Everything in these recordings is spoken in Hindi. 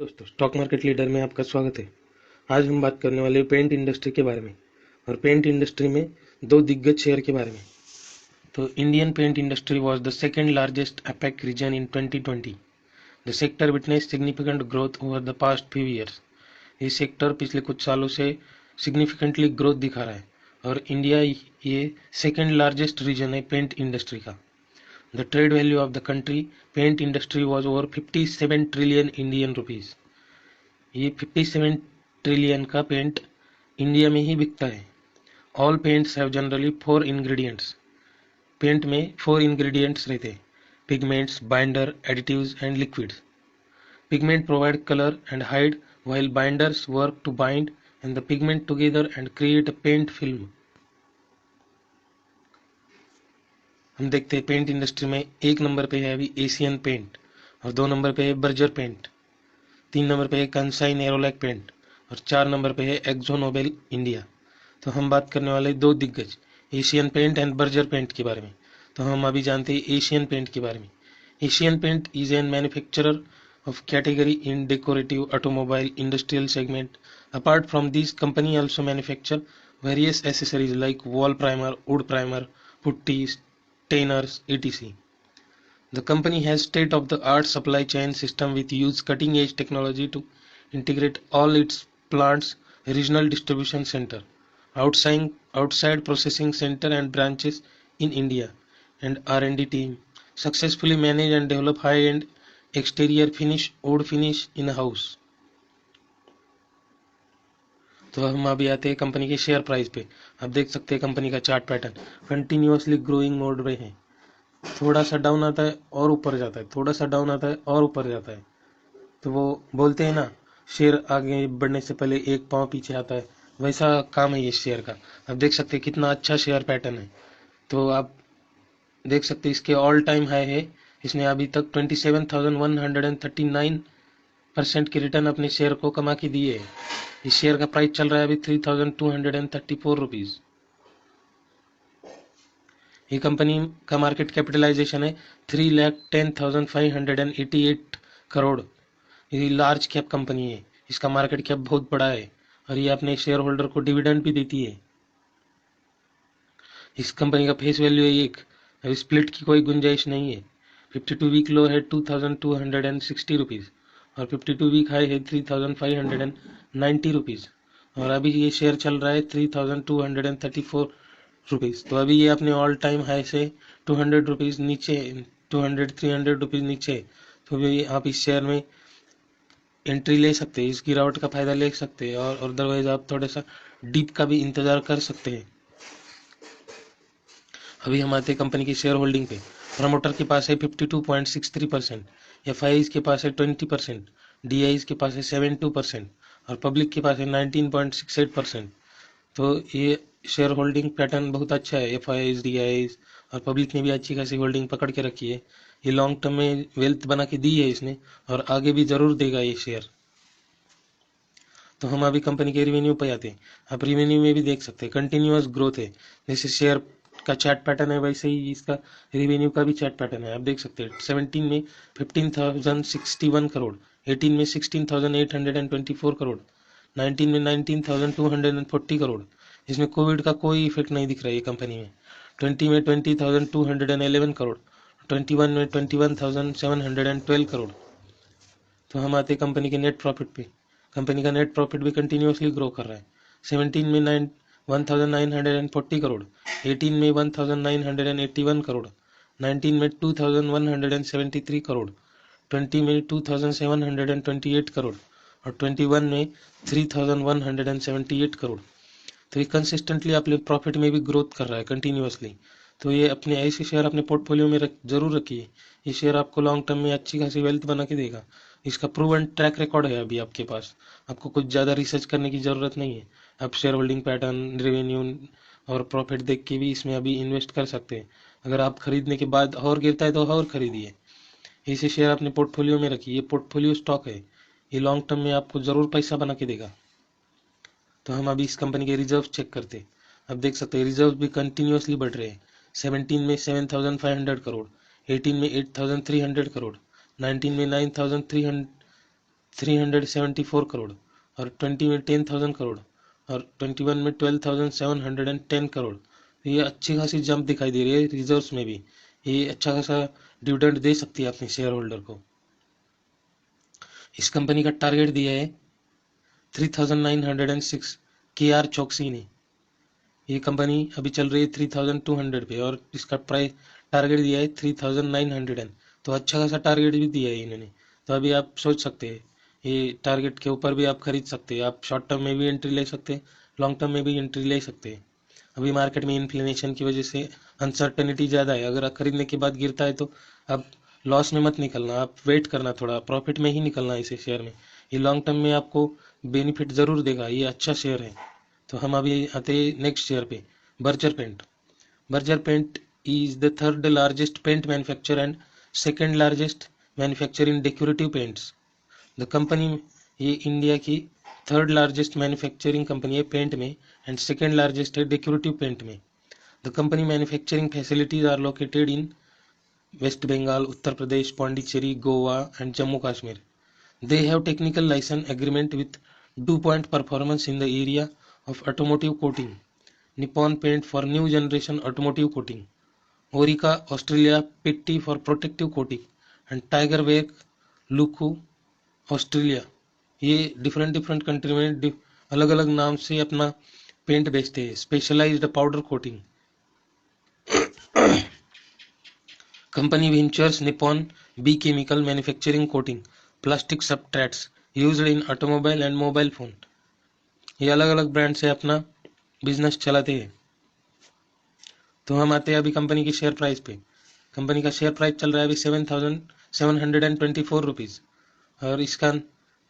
दोस्तों, स्टॉक मार्केट लीडर में आपका स्वागत है। आज हम बात करने वाले पेंट इंडस्ट्री के बारे में और पेंट इंडस्ट्री में दो दिग्गज शेयर के बारे में। तो Indian paint industry was the second largest APEC region in 2020। The sector witness significant growth over the past few years. ये सेक्टर पिछले कुछ सालों से सिग्निफिकेंटली ग्रोथ दिखा रहा है और इंडिया ये सेकंड लार्जेस्ट रीजन है पेंट इंडस्ट्री का। The trade value of the country paint industry was over 57 trillion Indian rupees। ये 57 ट्रिलियन का पेंट इंडिया में ही बिकता है। All paints have generally 4 ingredients. Paint में 4 इंग्रेडिएंट्स रहते हैं: pigments, binder, additives and liquids. Pigment provide colour and hide while binders work to bind and the pigment together and create a paint film। हम देखते हैं पेंट इंडस्ट्री में 1 नंबर पे है अभी एशियन पेंट और 2 नंबर पे है बर्जर पेंट, 3 नंबर पे है कंसाई नेरोलैक पेंट और 4 नंबर पे है एक्जो नोबेल इंडिया। तो हम बात करने वाले दो दिग्गज Asian paint and Berger paint के बारे में। तो हम अभी जानते हैं एशियन पेंट के बारे में। Asian paint is an manufacturer of category in decorative automobile industrial segment. Apart from these, company also manufacture various accessories like wall primer, wood primer, putties, stainers, etc. The company has state-of-the-art supply chain system with use cutting-edge technology to integrate all its plants, regional distribution center, outside processing center and branches in India, and R&D team successfully manage and develop high-end exterior finish, would finish in house. तो हम अभी आते हैं कंपनी के शेयर प्राइस पे। आप देख सकते हैं कंपनी का chart pattern continuously growing mode में है। थोड़ा सा डाउन आता है और ऊपर जाता है, थोड़ा सा डाउन आता है और ऊपर जाता है। तो वो बोलते हैं ना, शेयर आगे बढ़ने से पहले एक पाँव पीछे आता है, वैसा काम है ये शेयर का। आप देख सकते हैं कितना अच्छा शेयर पैटर्न है। तो आप देख सकते हैं इसके ऑल टाइम हाई है। इसने अभी तक 27,139% की रिटर्न अपने शेयर को कमा के दिए है। इस शेयर का प्राइस चल रहा है अभी 3,234 रुपीज। ये कंपनी का मार्केट कैपिटलाइजेशन है 3,10,588 करोड़। ये लार्ज कैप कंपनी है, इसका मार्केट कैप बहुत बड़ा है और ये अपने शेयर होल्डर को डिविडेंड भी देती है। इस कंपनी का फेस वैल्यू है 1। अभी स्प्लिट की कोई गुंजाइश नहीं है। 52 वीक लो है 2,260 रुपीज़ और 52 वीक हाई है 3,590 रुपीज़ और अभी ये शेयर चल रहा है 3,234 रुपीज़। तो अभी ये अपने ऑल टाइम हाई से 200 रुपीज़ नीचे, 300 रुपीज़ नीचे। तो भी आप इस शेयर में एंट्री ले सकते हैं, इस गिरावट का फायदा ले सकते हैं और अदरवाइज आप थोड़ा सा डीप का भी इंतजार कर सकते हैं। अभी हम आते हैं कंपनी की शेयर होल्डिंग पे। प्रमोटर के पास है 52.63%, एफआईज के पास है 20%, डीआईज के पास है 72% और पब्लिक के पास है 19.68%। तो ये शेयर होल्डिंग पैटर्न बहुत अच्छा है। एफआईज, डीआईज और पब्लिक ने भी अच्छी खासी होल्डिंग पकड़ के रखी है। ये लॉन्ग टर्म में वेल्थ बना के दी है इसने और आगे भी जरूर देगा ये शेयर। तो हम अभी कंपनी के रिवेन्यू पे आते हैं। आप रिवेन्यू में भी देख सकते हैं कंटिन्यूअस ग्रोथ है। जैसे शेयर का चार्ट पैटर्न है वैसे ही इसका रिवेन्यू का भी चार्ट पैटर्न है। आप देख सकते हैं 17 में 15,061 करोड़, 18 में 16,824 करोड़, 19 में 19,240 करोड़। इसमें कोविड का कोई इफेक्ट नहीं दिख रहा है ये कंपनी में। 20 में 20,211 करोड़, 21 में 21,712 करोड़। तो हम आते कंपनी के नेट प्रॉफिट पे। कंपनी का नेट प्रॉफिट भी कंटिन्यूअसली ग्रो कर रहा है। 17 में 1,940 करोड़, 18 में 1,981 करोड़, 19 में 2,173 करोड़, 20 में 2,728 करोड़ और 21 में 3,178 करोड़। तो ये कंसिस्टेंटली अपने प्रॉफिट में भी ग्रोथ कर रहा है कंटिन्यूअसली। तो ये अपने ऐसे शेयर अपने पोर्टफोलियो में जरूर रखिए। ये शेयर आपको लॉन्ग टर्म में अच्छी खासी वेल्थ बना के देगा। इसका प्रूवन ट्रैक रिकॉर्ड है अभी आपके पास। आपको कुछ ज़्यादा रिसर्च करने की ज़रूरत नहीं है। आप शेयर होल्डिंग पैटर्न, रेवेन्यू और प्रॉफिट देख के भी इसमें अभी इन्वेस्ट कर सकते हैं। अगर आप खरीदने के बाद और गिरता है तो और खरीदिए। ऐसे शेयर अपने पोर्टफोलियो में रखिए। ये पोर्टफोलियो स्टॉक है, ये लॉन्ग टर्म में आपको ज़रूर पैसा बना के देगा। तो हम अभी इस कंपनी के रिजर्व चेक करते हैं। आप देख सकते हैं रिजर्व भी कंटिन्यूअसली बढ़ रहे हैं। 17 में 7,500 करोड़, 18 में 8,300 करोड़, 19 में 9,300 374 करोड़, और 20 में 10,000 करोड़, और 21 में 12,710 करोड़। ये अच्छी खासी जंप दिखाई दे रही है रिजर्व्स में भी। ये अच्छा खासा डिविडेंड दे सकती है अपने शेयर होल्डर को। इस कंपनी का टारगेट दिया है 3,906 KR चौकसी ने। ये कंपनी अभी चल रही है 3,200 पे, और इसका प्राइस टारगेट दिया है 3,900। तो अच्छा खासा टारगेट भी दिया है इन्होंने। तो अभी आप सोच सकते हैं ये टारगेट के ऊपर भी आप खरीद सकते हैं। आप शॉर्ट टर्म में भी एंट्री ले सकते हैं, लॉन्ग टर्म में भी एंट्री ले सकते हैं। अभी मार्केट में इन्फ्लेशन की वजह से अनसर्टेनिटी ज़्यादा है। अगर खरीदने के बाद गिरता है तो अब लॉस में मत निकलना, आप वेट करना, थोड़ा प्रॉफिट में ही निकलना इसे शेयर में। ये लॉन्ग टर्म में आपको बेनिफिट ज़रूर देगा, ये अच्छा शेयर है। तो हम अभी आते नेक्स्ट शेयर पे, Berger paint. Berger paint is the third largest paint manufacturer and second largest manufacturer in decorative paints. The company, ये इंडिया की थर्ड लार्जेस्ट मैन्युफैक्चरिंग कंपनी है पेंट में, एंड सेकेंड लार्जेस्ट है डेकोरेटिव पेंट में। The company manufacturing facilities are located in West Bengal, Uttar Pradesh, Pondicherry, Goa and Jammu Kashmir. They have technical license agreement with DuPont Performance in the area of automotive coating, Nippon Paint for new generation automotive coating, Orica Australia Pitti for protective coating, and Tiger Wake Luku Australia. ये डिफरेंट डिफरेंट कंट्री में अलग अलग नाम से अपना पेंट बेचते हैं। Specialized powder coating company ventures Nippon Bee chemical manufacturing coating plastic substrates used in automobile and mobile phone. ये अलग अलग ब्रांड से अपना बिजनेस चलाते हैं। तो हम आते हैं अभी कंपनी की शेयर प्राइस पे। कंपनी का शेयर प्राइस चल रहा है अभी 7,724 रुपीज़, और इसका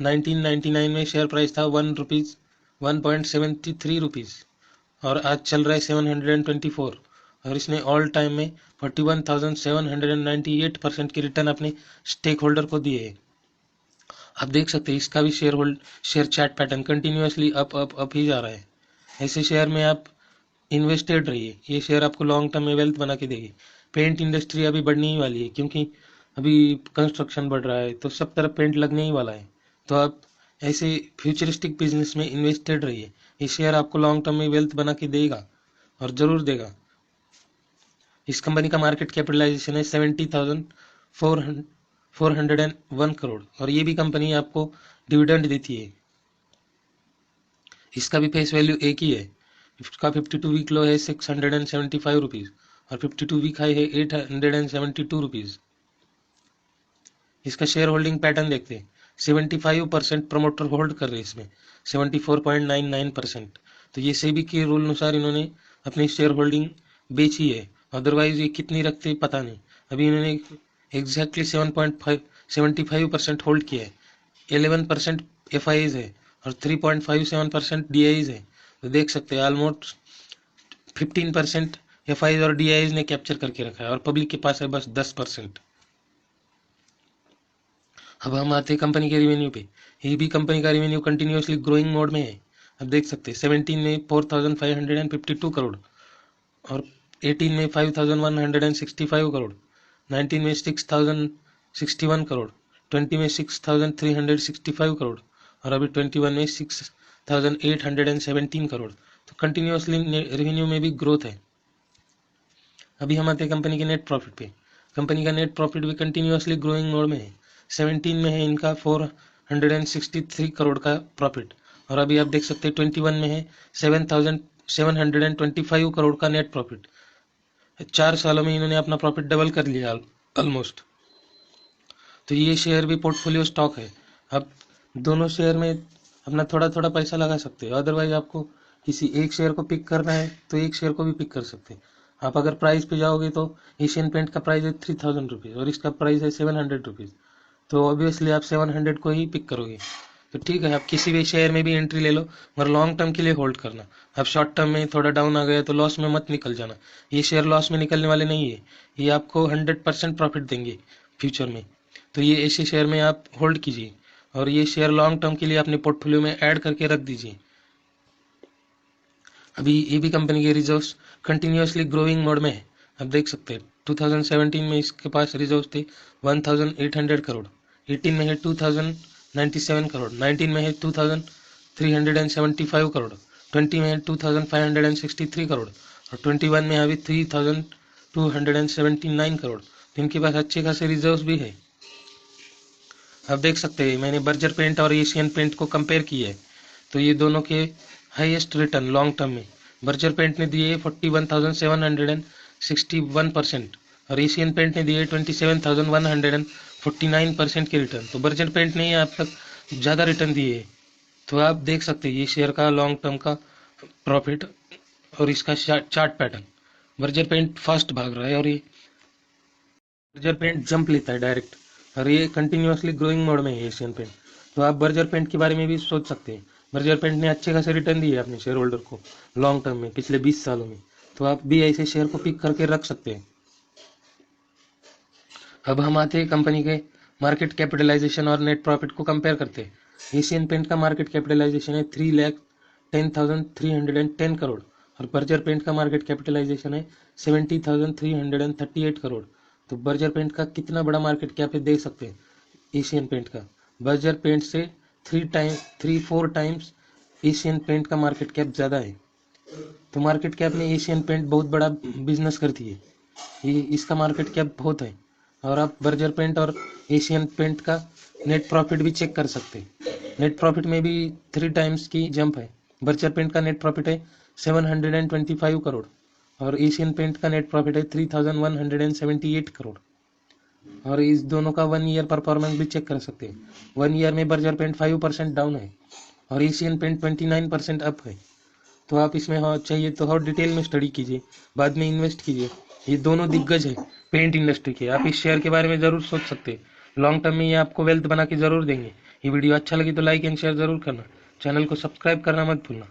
1999 में शेयर प्राइस था 1.73 रुपीज़, और आज चल रहा है 724। और इसने ऑल टाइम में 41,798% की रिटर्न अपने स्टेक होल्डर को दिए है। आप देख सकते हैं इसका भी share chart pattern continuously up ही जा रहा है। ऐसे शेयर में आप इन्वेस्टेड रहिए, ये शेयर आपको लॉन्ग टर्म में वेल्थ बना के देगी। पेंट इंडस्ट्री अभी बढ़ने ही वाली है, क्योंकि अभी कंस्ट्रक्शन बढ़ रहा है तो सब तरफ पेंट लगने ही वाला है। तो आप ऐसे फ्यूचरिस्टिक बिजनेस में इन्वेस्टेड रहिए, ये शेयर आपको लॉन्ग टर्म में वेल्थ बना के देगा, और ज़रूर देगा। इस कंपनी का मार्केट कैपिटलाइजेशन है 70,401 करोड़, और ये भी कंपनी आपको डिविडेंड देती है। इसका भी फेस वैल्यू एक ही है। इसका 52 वीक लो है 675 रुपीज़, और 52 वीक हाई है 872 रुपीज़। इसका शेयर होल्डिंग पैटर्न देखते हैं। 75% प्रमोटर होल्ड कर रहे हैं इसमें, 74.99%। तो ये सेबी के रूल अनुसार इन्होंने अपनी शेयर होल्डिंग बेची है, अदरवाइज ये कितनी रखते पता नहीं। अभी इन्होंने एग्जैक्टली 7.75% होल्ड किया है। 11% FIs है और 3.57% DIs है। तो देख सकते हैं ऑलमोस्ट 15% FIs और DIs ने कैप्चर करके रखा है, और पब्लिक के पास है बस 10%। अब हम आते हैं कंपनी के रेवेन्यू पे। ये भी कंपनी का रेवेन्यू कंटिन्यूसली ग्रोइंग मोड में है। अब देख सकते हैं 17 में 4,552 करोड़, और 18 में 5,165 करोड़, 19 में 6,061 करोड़, 20 में 6,365 करोड़, और अभी 21 में 6,817 करोड़। तो कंटिन्यूसली रेवेन्यू में भी ग्रोथ है। अभी हम आते हैं कंपनी के नेट प्रॉफिट पे। कंपनी का नेट प्रॉफिट भी कंटिन्यूसली ग्रोइंग मोड में है। 17 में है इनका 463 करोड़ का प्रॉफिट, और अभी आप देख सकते हैं 21 में है 7,725 करोड़ का नेट प्रॉफिट। 4 सालों में इन्होंने अपना प्रॉफिट डबल कर लिया ऑलमोस्ट। तो ये शेयर भी पोर्टफोलियो स्टॉक है। आप दोनों शेयर में अपना थोड़ा थोड़ा पैसा लगा सकते हो। अदरवाइज आपको किसी एक शेयर को पिक करना है तो एक शेयर को भी पिक कर सकते हैं। आप अगर प्राइस पे जाओगे तो एशियन पेंट का प्राइस है 3,000 रुपीज़, और इसका प्राइस है 700 रुपीज़। तो ऑब्वियसली आप 700 को ही पिक करोगे। तो ठीक है, आप किसी भी शेयर में भी एंट्री ले लो, मगर लॉन्ग टर्म के लिए होल्ड करना। अब शॉर्ट टर्म में थोड़ा डाउन आ गया तो लॉस में मत निकल जाना। ये शेयर लॉस में निकलने वाले नहीं है, ये आपको 100% प्रॉफिट देंगे फ्यूचर में। तो ये ऐसे शेयर में आप होल्ड कीजिए, और ये शेयर लॉन्ग टर्म के लिए अपने पोर्टफोलियो में ऐड करके रख दीजिए। अभी ये भी कंपनी के रिजर्व्स कंटिन्यूसली ग्रोइंग मोड में है। आप देख सकते हैं 2017 में इसके पास रिजर्व्स थे 1,800 करोड़, 18 में है 97 करोड़, 19 में है 2375 करोड़, 20 में है 2563 करोड़ और 21 में अभी 3279 करोड़। तो इनके पास अच्छे खासे रिजर्व्स भी है। आप देख सकते हैं मैंने बर्जर पेंट और एशियन पेंट को कंपेयर किया है, तो ये दोनों के हाईएस्ट रिटर्न लॉन्ग टर्म में बर्जर पेंट ने दिए 41,761% और एशियन पेंट ने दिए 27,149% के रिटर्न। तो बर्जर पेंट ने अब तक ज़्यादा रिटर्न दिए है। तो आप देख सकते हैं ये शेयर का लॉन्ग टर्म का प्रॉफिट और इसका chart pattern. Berger paint fast भाग रहा है और ये बर्जर पेंट जंप लेता है डायरेक्ट और ये कंटिन्यूअसली ग्रोइंग मोड में है एशियन पेंट। तो आप बर्जर पेंट के बारे में भी सोच सकते हैं। बर्जर पेंट ने अच्छे खासे रिटर्न दिए अपने शेयर होल्डर को लॉन्ग टर्म में पिछले 20 सालों में। तो आप भी ऐसे शेयर को पिक करके रख सकते हैं। अब हम आते हैं कंपनी के मार्केट कैपिटलाइजेशन और नेट प्रॉफिट को कंपेयर करते हैं। एशियन पेंट का मार्केट कैपिटलाइजेशन है 3,10,310 करोड़ और बर्जर पेंट का मार्केट कैपिटलाइजेशन है 70,338 करोड़। तो बर्जर पेंट का कितना बड़ा मार्केट कैप है देख सकते हैं एशियन पेंट का। बर्जर पेंट से 3-4 टाइम्स एशियन पेंट का मार्केट कैप ज़्यादा है। तो मार्केट कैप में एशियन पेंट बहुत बड़ा बिजनेस करती है, ये इसका मार्केट कैप बहुत है। और आप बर्जर पेंट और एशियन पेंट का नेट प्रॉफिट भी चेक कर सकते हैं। नेट प्रॉफिट में भी 3 टाइम्स की जंप है। बर्जर पेंट का नेट प्रॉफिट है 725 करोड़ और एशियन पेंट का नेट प्रॉफिट है 3178 करोड़। और इस दोनों का 1 ईयर परफॉर्मेंस भी चेक कर सकते हैं। 1 ईयर में बर्जर पेंट 5% डाउन है और एशियन पेंट 29% अप है। तो आप इसमें चाहिए तो और डिटेल में स्टडी कीजिए, बाद में इन्वेस्ट कीजिए। ये दोनों दिग्गज है पेंट इंडस्ट्री के। आप इस शेयर के बारे में ज़रूर सोच सकते हैं। लॉन्ग टर्म में ये आपको वेल्थ बना के ज़रूर देंगे। ये वीडियो अच्छा लगी तो लाइक एंड शेयर ज़रूर करना। चैनल को सब्सक्राइब करना मत भूलना।